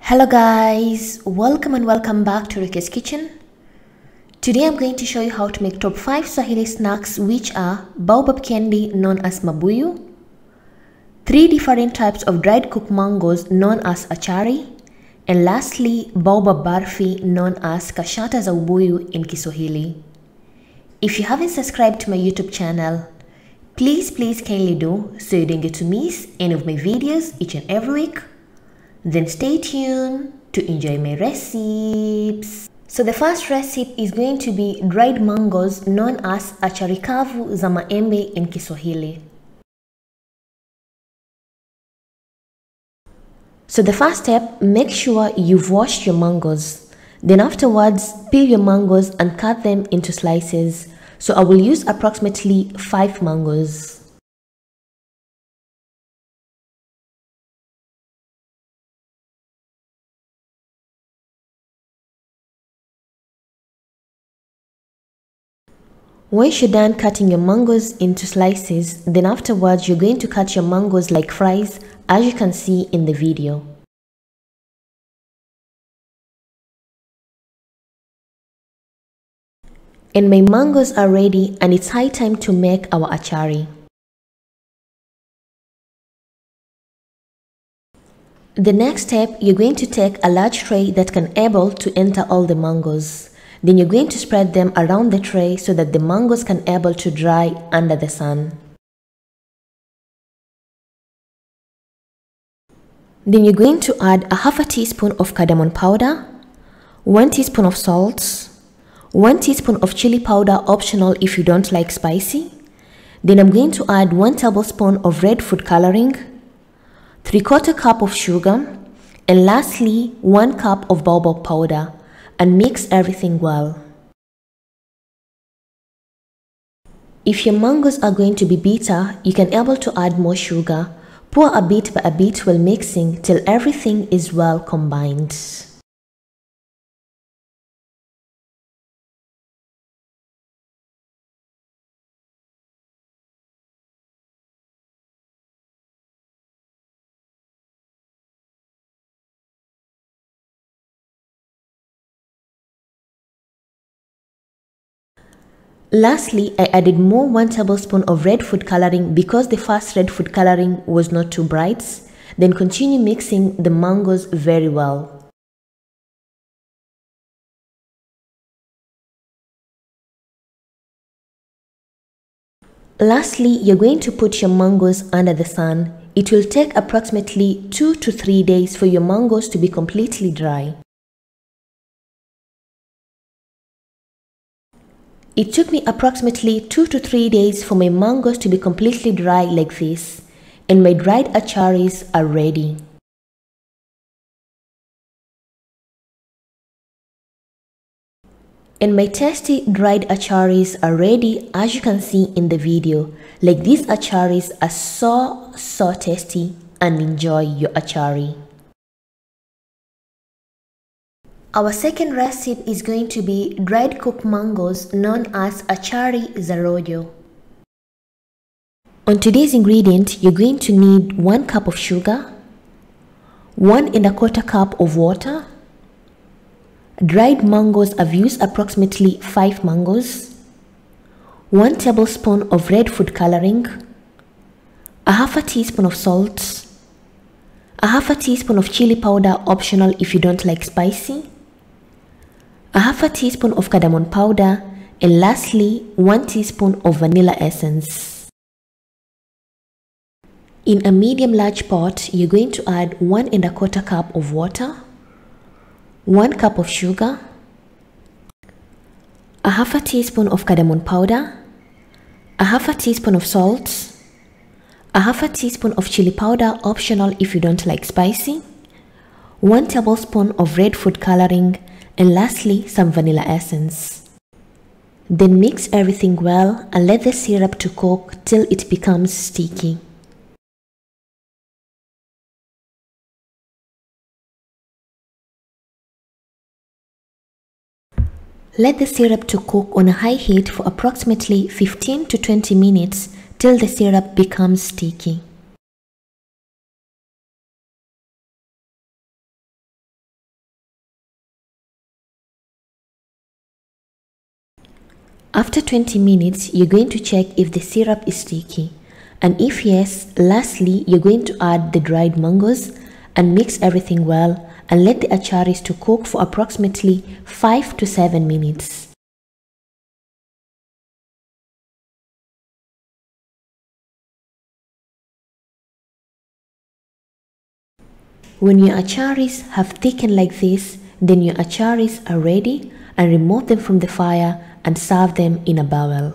Hello guys, welcome and welcome back to Rukias kitchen. Today I'm going to show you how to make top 5 Swahili snacks, which are Baobab candy known as Mabuyu, 3 different types of dried cooked mangoes known as Achari, and lastly Baobab barfi known as Achari Zarojo in Kiswahili. If you haven't subscribed to my YouTube channel, please kindly do so you don't get to miss any of my videos each and every week. Then stay tuned to enjoy my recipes. So the first recipe is going to be dried mangoes known as Achari za maembe in Kiswahili. So the first step, make sure you've washed your mangoes. Then afterwards, peel your mangoes and cut them into slices. So I will use approximately 5 mangoes. Once you're done cutting your mangoes into slices, then afterwards you're going to cut your mangoes like fries, as you can see in the video. And my mangoes are ready, and it's high time to make our achari. The next step, you're going to take a large tray that can able to enter all the mangoes. Then you're going to spread them around the tray so that the mangoes can able to dry under the sun. Then you're going to add a half a teaspoon of cardamom powder, 1 teaspoon of salt, 1 teaspoon of chili powder, optional if you don't like spicy. Then I'm going to add 1 tablespoon of red food coloring, 3/4 cup of sugar, and lastly 1 cup of baobab powder, and mix everything well. If your mangoes are going to be bitter, you can able to add more sugar. Pour a bit by a bit while mixing till everything is well combined. Lastly, I added more 1 tablespoon of red food coloring because the first red food coloring was not too bright. Then continue mixing the mangoes very well. Lastly, you're going to put your mangoes under the sun. It will take approximately 2 to 3 days for your mangoes to be completely dry. It took me approximately 2 to 3 days for my mangoes to be completely dry like this, and my dried acharis are ready. And my tasty dried acharis are ready, as you can see in the video. Like, these acharis are so tasty, and enjoy your achari. Our second recipe is going to be dried cooked mangoes known as Achari Zarojo. On today's ingredient, you're going to need 1 cup of sugar, 1 1/4 cup of water, dried mangoes. I've used approximately 5 mangoes, 1 tablespoon of red food coloring, a half a teaspoon of salt, a half a teaspoon of chili powder, optional if you don't like spicy, a half a teaspoon of cardamom powder, and lastly 1 teaspoon of vanilla essence. In a medium large pot, you're going to add 1 1/4 cup of water, 1 cup of sugar, a half a teaspoon of cardamom powder, a half a teaspoon of salt, a half a teaspoon of chili powder, optional if you don't like spicy, 1 tablespoon of red food coloring, and lastly some vanilla essence. Then mix everything well and let the syrup to cook till it becomes sticky. Let the syrup to cook on a high heat for approximately 15 to 20 minutes till the syrup becomes sticky. After 20 minutes, you're going to check if the syrup is sticky. And if yes, lastly, you're going to add the dried mangoes and mix everything well and let the acharis to cook for approximately 5 to 7 minutes. When your acharis have thickened like this, then your acharis are ready, and remove them from the fire and serve them in a bowl.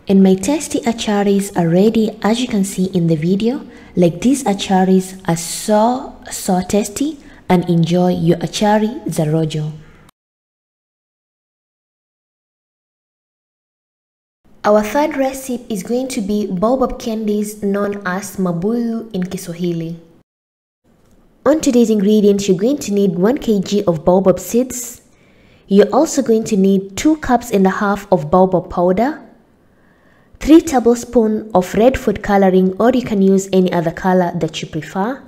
And my tasty acharis are ready, as you can see in the video. Like, these acharis are so tasty, and enjoy your Achari Zarojo. Our third recipe is going to be baobab candies known as Mabuyu in Kiswahili. On today's ingredients, you're going to need 1 kg of baobab seeds. You're also going to need 2.5 cups of baobab powder, 3 tablespoons of red food coloring, or you can use any other color that you prefer,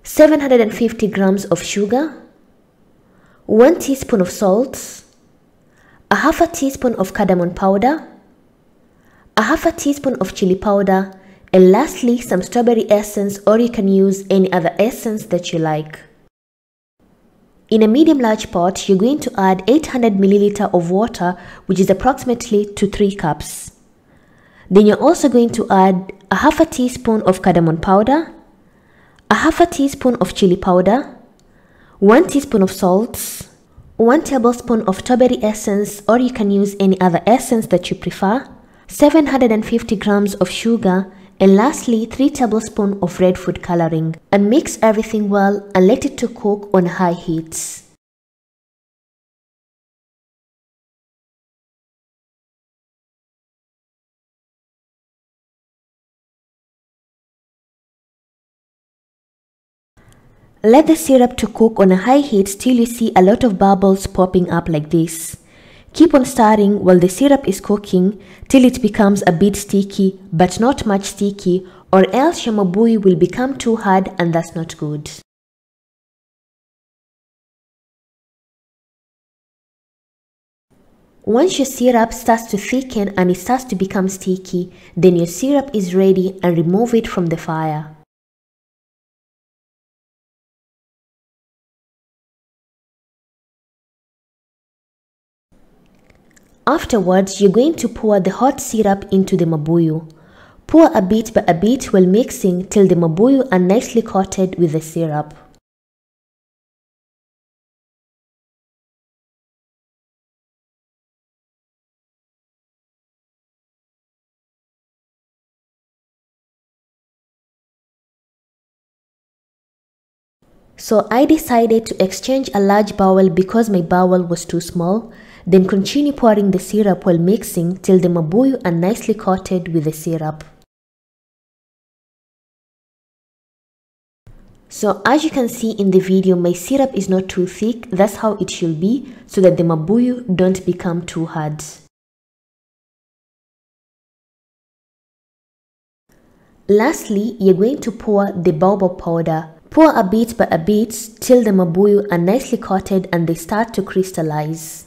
750 grams of sugar, 1 teaspoon of salt, a half a teaspoon of cardamom powder, a half a teaspoon of chili powder, and lastly some strawberry essence, or you can use any other essence that you like. In a medium large pot, you're going to add 800 milliliter of water, which is approximately to 3 cups. Then you're also going to add a half a teaspoon of cardamom powder, a half a teaspoon of chili powder, 1 teaspoon of salt, 1 tablespoon of strawberry essence, or you can use any other essence that you prefer, 750 grams of sugar, and lastly 3 tablespoons of red food coloring, and mix everything well and let it to cook on high heat. Let the syrup to cook on a high heat till you see a lot of bubbles popping up like this. Keep on stirring while the syrup is cooking till it becomes a bit sticky, but not much sticky, or else your mabuyu will become too hard, and that's not good. Once your syrup starts to thicken and it starts to become sticky, then your syrup is ready, and remove it from the fire. Afterwards, you're going to pour the hot syrup into the mabuyu. Pour a bit by a bit while mixing till the mabuyu are nicely coated with the syrup. So I decided to exchange a large bowl because my bowl was too small. Then continue pouring the syrup while mixing till the mabuyu are nicely coated with the syrup. So as you can see in the video, my syrup is not too thick. That's how it should be, so that the mabuyu don't become too hard. Lastly, you're going to pour the baobab powder. Pour a bit by a bit till the mabuyu are nicely coated and they start to crystallize.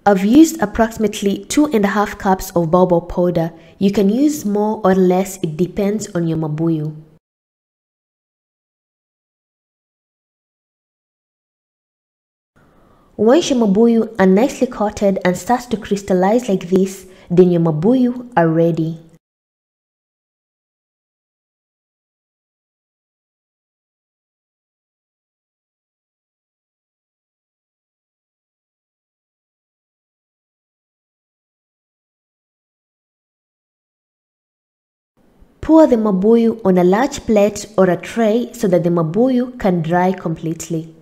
I've used approximately 2.5 cups of baobab powder. You can use more or less, it depends on your mabuyu. Once your mabuyu are nicely coated and starts to crystallize like this, then your mabuyu are ready. Pour the mabuyu on a large plate or a tray so that the mabuyu can dry completely.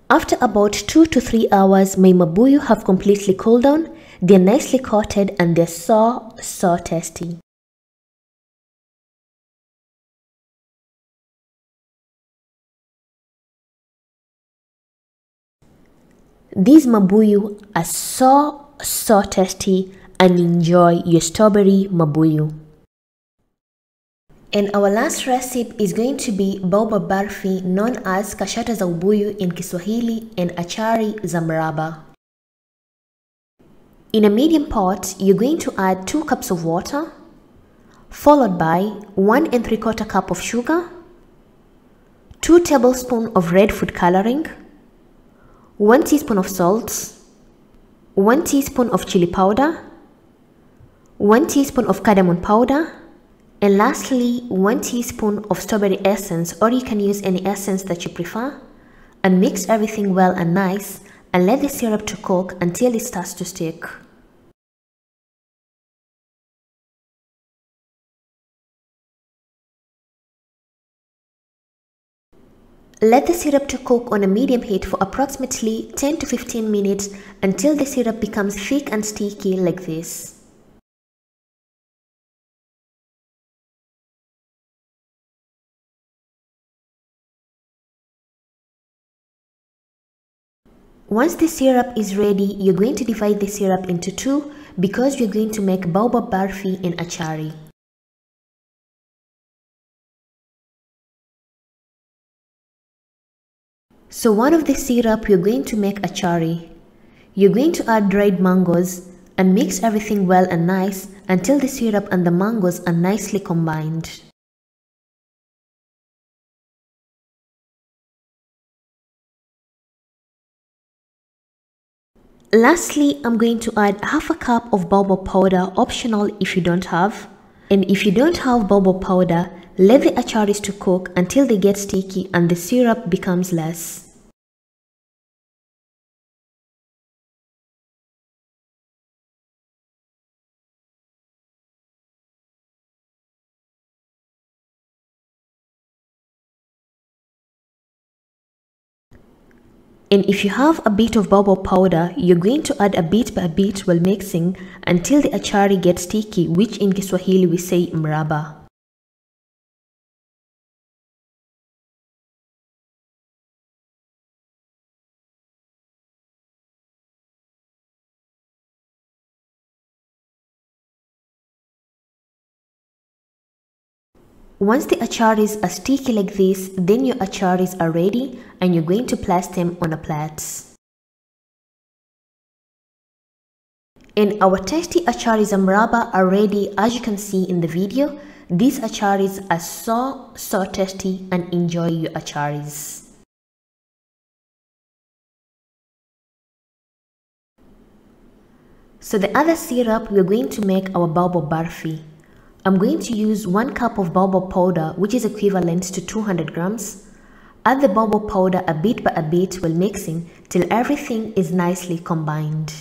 After about 2 to 3 hours, my mabuyu have completely cooled down. They're nicely coated and they're so tasty. These Mabuyu are so tasty, and enjoy your strawberry Mabuyu. And our last recipe is going to be Baobab barfi, known as Achari Zarojo in Kiswahili and Achari Zarojo. In a medium pot, you're going to add 2 cups of water, followed by 1 3/4 cup of sugar, 2 tablespoons of red food coloring, 1 teaspoon of salt, 1 teaspoon of chili powder, 1 teaspoon of cardamom powder, and lastly 1 teaspoon of strawberry essence, or you can use any essence that you prefer, and mix everything well and nice and let the syrup to cook until it starts to stick. Let the syrup to cook on a medium heat for approximately 10 to 15 minutes until the syrup becomes thick and sticky like this. Once the syrup is ready, you're going to divide the syrup into 2 because we're going to make Baobab barfi in Achari. So one of the syrup you're going to make Achari. You're going to add dried mangoes and mix everything well and nice until the syrup and the mangoes are nicely combined. Lastly, I'm going to add half a cup of baobab powder, optional if you don't have. And if you don't have baobab powder, let the acharis to cook until they get sticky and the syrup becomes less. And if you have a bit of baobab powder, you're going to add a bit by bit while mixing until the achari gets sticky, which in Kiswahili we say mraba. Once the acharis are sticky like this, then your acharis are ready and you're going to place them on a plate. And our tasty achari zamraba are ready. As you can see in the video, these acharis are so tasty, and enjoy your acharis. So the other syrup, we're going to make our baobab barfi. I'm going to use 1 cup of baobab powder, which is equivalent to 200 grams. Add the baobab powder a bit by a bit while mixing till everything is nicely combined.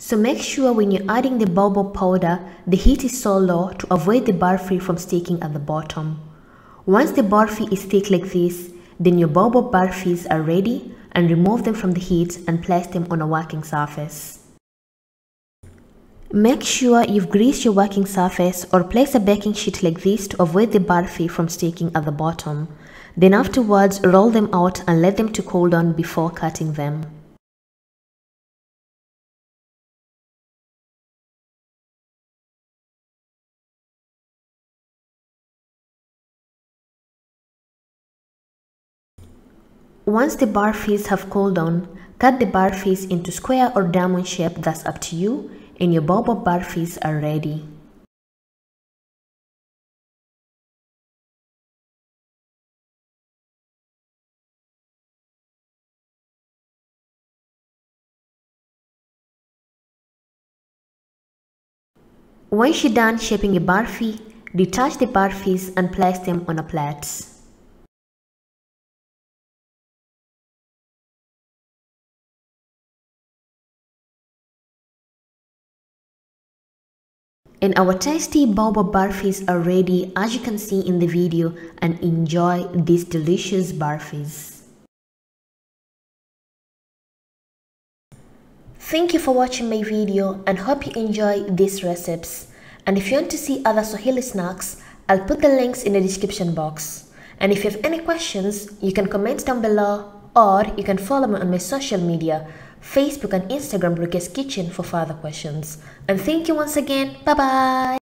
So make sure when you're adding the baobab powder, the heat is so low to avoid the barfi from sticking at the bottom. Once the barfi is thick like this, then your baobab barfis are ready, and remove them from the heat and place them on a working surface. Make sure you've greased your working surface or place a baking sheet like this to avoid the barfi from sticking at the bottom. Then afterwards, roll them out and let them to cool down before cutting them. Once the barfis have cooled down, cut the barfis into square or diamond shape, that's up to you, and your baobab barfis are ready. Once you're done shaping your barfi, detach the barfis and place them on a plate. And our tasty baobab barfis are ready, as you can see in the video, and enjoy these delicious barfis. Thank you for watching my video and hope you enjoy these recipes. And if you want to see other Swahili snacks, I'll put the links in the description box. And if you have any questions, you can comment down below, or you can follow me on my social media, Facebook and Instagram Rukias Kitchen, for further questions. And thank you once again. Bye bye.